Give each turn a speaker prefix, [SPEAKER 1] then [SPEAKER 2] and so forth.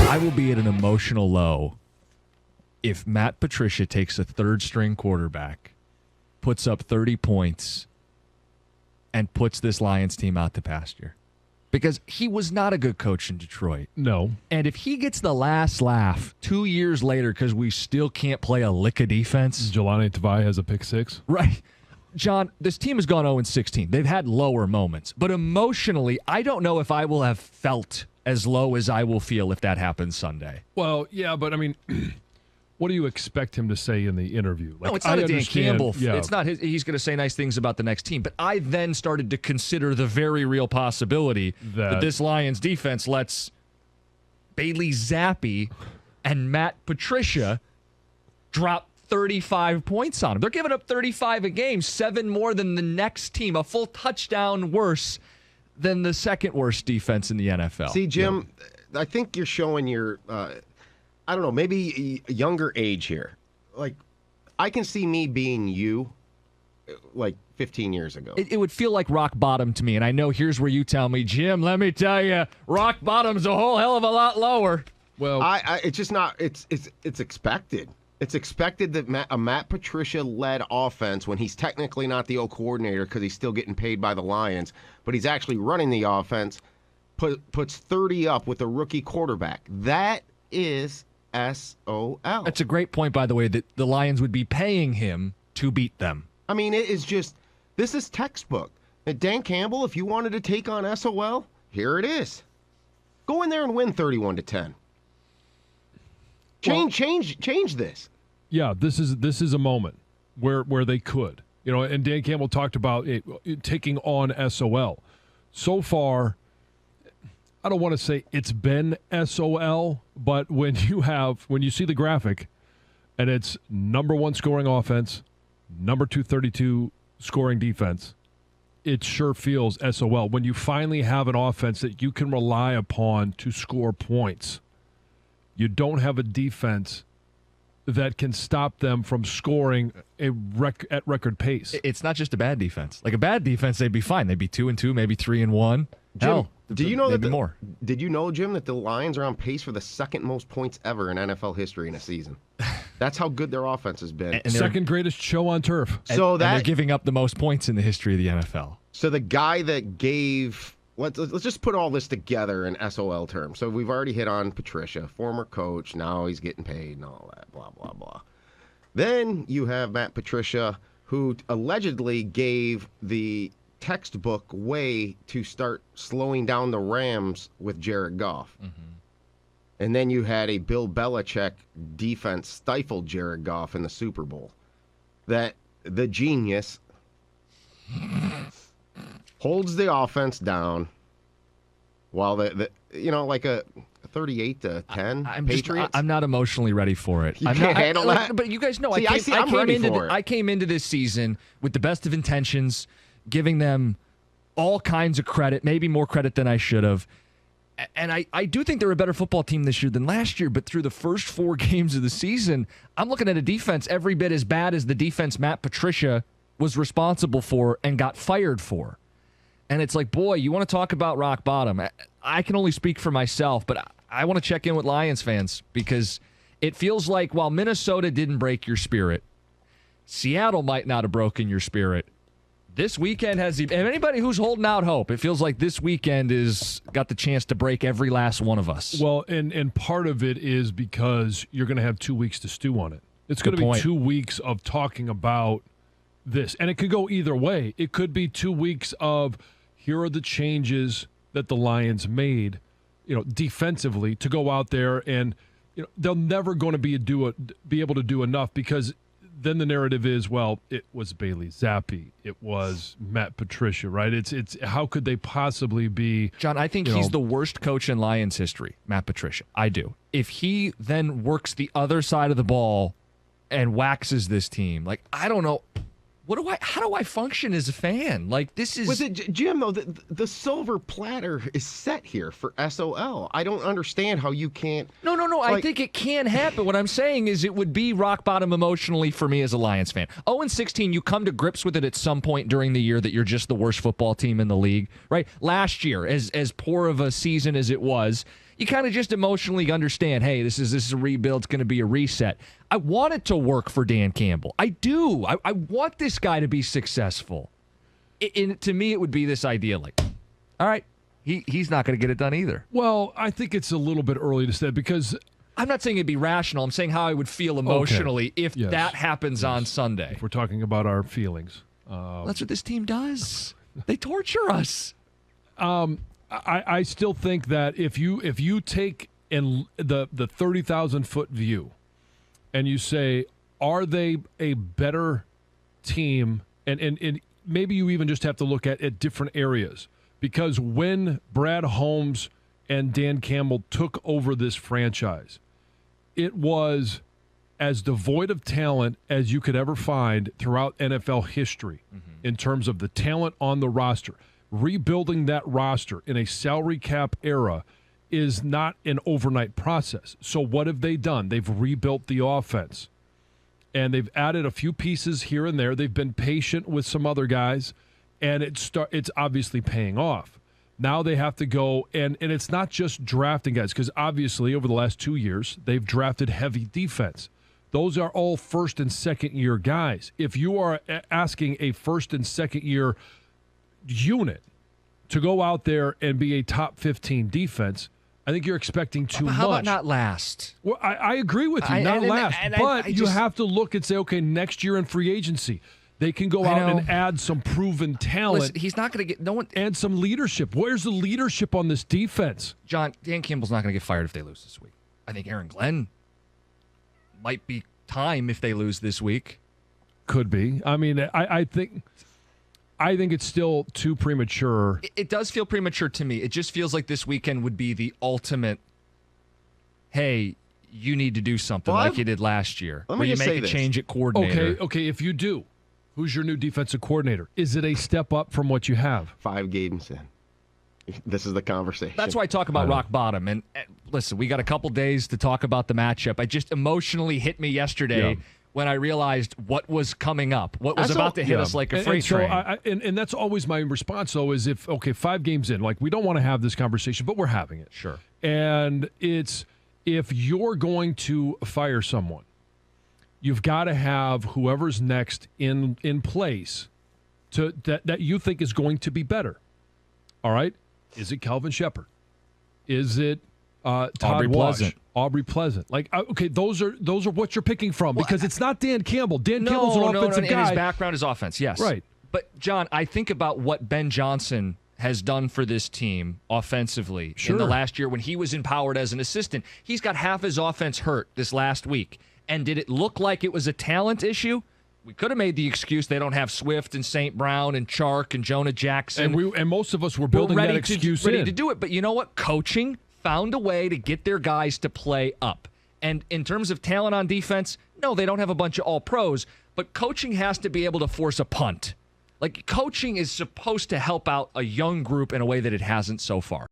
[SPEAKER 1] I will be at an emotional low if Matt Patricia takes a third-string quarterback, puts up 30 points, and puts this Lions team out to pasture. Because he was not a good coach in Detroit.
[SPEAKER 2] No.
[SPEAKER 1] And if he gets the last laugh 2 years later because we still can't play a lick of defense.
[SPEAKER 2] Jelani Tavai has a pick six.
[SPEAKER 1] Right. John, this team has gone 0-16. They've had lower moments. But emotionally, I don't know if I will have felt as low as I will feel if that happens Sunday.
[SPEAKER 2] Well, yeah, but I mean, what do you expect him to say in the interview?
[SPEAKER 1] No, it's not a Dan Campbell.
[SPEAKER 2] Yeah.
[SPEAKER 1] It's not he's going to say nice things about the next team. But I then started to consider the very real possibility that this Lions defense lets Bailey Zappi and Matt Patricia drop 35 points on him. They're giving up 35 a game, 7 more than the next team, a full touchdown worse than the second worst defense in the NFL.
[SPEAKER 3] See, Jim, I think you're showing your, I don't know, maybe a younger age here. Like, I can see me being you, like 15 years ago.
[SPEAKER 1] It would feel like rock bottom to me, and I know here's where you tell me, Jim, let me tell you, rock bottom's a whole hell of a lot lower.
[SPEAKER 3] Well, it's just not, it's expected. It's expected that a Matt Patricia-led offense, when he's technically not the O coordinator because he's still getting paid by the Lions, but he's actually running the offense, puts 30 up with a rookie quarterback. That is SOL.
[SPEAKER 1] That's a great point, by the way, that the Lions would be paying him to beat them.
[SPEAKER 3] I mean, it is just, this is textbook. And Dan Campbell, if you wanted to take on SOL, here it is. Go in there and win 31-10. Change this.
[SPEAKER 2] Yeah, this is a moment where they could. You know, and Dan Campbell talked about taking on SOL. So far, I don't want to say it's been SOL, but when you see the graphic and it's number 1 scoring offense, number 232 scoring defense, it sure feels SOL. When you finally have an offense that you can rely upon to score points, you don't have a defense that can stop them from scoring at record pace.
[SPEAKER 1] It's not just a bad defense. Like a bad defense, they'd be fine. They'd be 2-2, maybe 3-1.
[SPEAKER 3] Jim, do you know
[SPEAKER 1] maybe more?
[SPEAKER 3] Did you know, Jim, that the Lions are on pace for the second most points ever in NFL history in a season? That's how good their offense has been.
[SPEAKER 2] And second greatest show on turf.
[SPEAKER 1] And they're giving up the most points in the history of the NFL.
[SPEAKER 3] So the guy that gave. Let's just put all this together in SOL terms. So we've already hit on Patricia, former coach. Now he's getting paid and all that, blah, blah, blah. Then you have Matt Patricia, who allegedly gave the textbook way to start slowing down the Rams with Jared Goff. Mm-hmm. And then you had a Bill Belichick defense stifle Jared Goff in the Super Bowl. That the genius holds the offense down while like a 38-10 Patriots.
[SPEAKER 1] I'm not emotionally ready for it.
[SPEAKER 3] You can't handle that?
[SPEAKER 1] But you guys know,
[SPEAKER 3] I'm ready for it.
[SPEAKER 1] I came into this season with the best of intentions, giving them all kinds of credit, maybe more credit than I should have. And I do think they're a better football team this year than last year, but through the first 4 games of the season, I'm looking at a defense every bit as bad as the defense Matt Patricia was responsible for and got fired for. And it's like, boy, you want to talk about rock bottom. I can only speak for myself, but I want to check in with Lions fans because it feels like while Minnesota didn't break your spirit, Seattle might not have broken your spirit. This weekend has, and anybody who's holding out hope, it feels like this weekend is got the chance to break every last one of us.
[SPEAKER 2] Well, and part of it is because you're going to have 2 weeks to stew on it. It's going to be 2 weeks of talking about this. And it could go either way. It could be 2 weeks of here are the changes that the Lions made, defensively to go out there and, they're never going to be able to do enough because then the narrative is, well, it was Bailey Zappi. It was Matt Patricia, right? It's how could they possibly be?
[SPEAKER 1] John, I think he's the worst coach in Lions history, Matt Patricia. I do. If he then works the other side of the ball and waxes this team, like, I don't know. How do I function as a fan? Like, this is...
[SPEAKER 3] Was it, Jim, though, the silver platter is set here for SOL. I don't understand how you can't...
[SPEAKER 1] No. I think it can happen. What I'm saying is it would be rock bottom emotionally for me as a Lions fan. 0-16, you come to grips with it at some point during the year that you're just the worst football team in the league, right? Last year, as poor of a season as it was, you kind of just emotionally understand, hey, this is a rebuild. It's going to be a reset. I want it to work for Dan Campbell. I do. I want this guy to be successful. To me, it would be this idea like, all right, he's not going to get it done either.
[SPEAKER 2] Well, I think it's a little bit early to say because
[SPEAKER 1] I'm not saying it'd be rational. I'm saying how I would feel emotionally if that happens on Sunday.
[SPEAKER 2] If we're talking about our feelings.
[SPEAKER 1] That's what this team does. They torture us.
[SPEAKER 2] I still think that if you take in the 30,000-foot view and you say, are they a better team? And maybe you even just have to look at different areas. Because when Brad Holmes and Dan Campbell took over this franchise, it was as devoid of talent as you could ever find throughout NFL history in terms of the talent on the roster. Rebuilding that roster in a salary cap era is not an overnight process. So what have they done? They've rebuilt the offense, and they've added a few pieces here and there. They've been patient with some other guys, and it's obviously paying off. Now they have to go, and it's not just drafting guys, because obviously over the last 2 years, they've drafted heavy defense. Those are all first and second year guys. If you are asking a first and second year unit to go out there and be a top 15 defense, I think you're expecting too much.
[SPEAKER 1] How about not last?
[SPEAKER 2] Well, I agree with you, not last. But you have to look and say, okay, next year in free agency, they can go out and add some proven talent.
[SPEAKER 1] Listen, he's not going to get
[SPEAKER 2] and some leadership. Where's the leadership on this defense?
[SPEAKER 1] John, Dan Campbell's not going to get fired if they lose this week. I think Aaron Glenn might be time if they lose this week.
[SPEAKER 2] Could be. I mean, I think it's still too premature.
[SPEAKER 1] It does feel premature to me. It just feels like this weekend would be the ultimate, hey, you need to do something like you did last year.
[SPEAKER 3] Let me
[SPEAKER 1] where you
[SPEAKER 3] just
[SPEAKER 1] make
[SPEAKER 3] say
[SPEAKER 1] a
[SPEAKER 3] this.
[SPEAKER 1] change at coordinator.
[SPEAKER 2] Okay, if you do, who's your new defensive coordinator? Is it a step up from what you have?
[SPEAKER 3] 5 games in. This is the conversation.
[SPEAKER 1] That's why I talk about rock bottom. And listen, we got a couple days to talk about the matchup. It just emotionally hit me yesterday when I realized what was coming up, what was about to hit us like a freight train.
[SPEAKER 2] And that's always my response, though, is 5 games in, like, we don't want to have this conversation, but we're having it.
[SPEAKER 1] Sure.
[SPEAKER 2] And it's, if you're going to fire someone, you've got to have whoever's next in place that you think is going to be better. All right? Is it Calvin Shepard? Is it Todd
[SPEAKER 1] Aubrey
[SPEAKER 2] Walsh?
[SPEAKER 1] Pleasant?
[SPEAKER 2] Aubrey Pleasant. Like, okay, those are what you're picking from, because it's not Dan Campbell. Dan Campbell's an offensive guy.
[SPEAKER 1] And his background is offense, yes.
[SPEAKER 2] Right.
[SPEAKER 1] But, John, I think about what Ben Jansen has done for this team offensively in the last year when he was empowered as an assistant. He's got half his offense hurt this last week. And did it look like it was a talent issue? We could have made the excuse they don't have Swift and St. Brown and Chark and Jonah Jackson.
[SPEAKER 2] And most of us were building that excuse
[SPEAKER 1] ready to do it. But you know what? Coaching found a way to get their guys to play up. And in terms of talent on defense, no, they don't have a bunch of all-pros. But coaching has to be able to force a punt. Like, coaching is supposed to help out a young group in a way that it hasn't so far.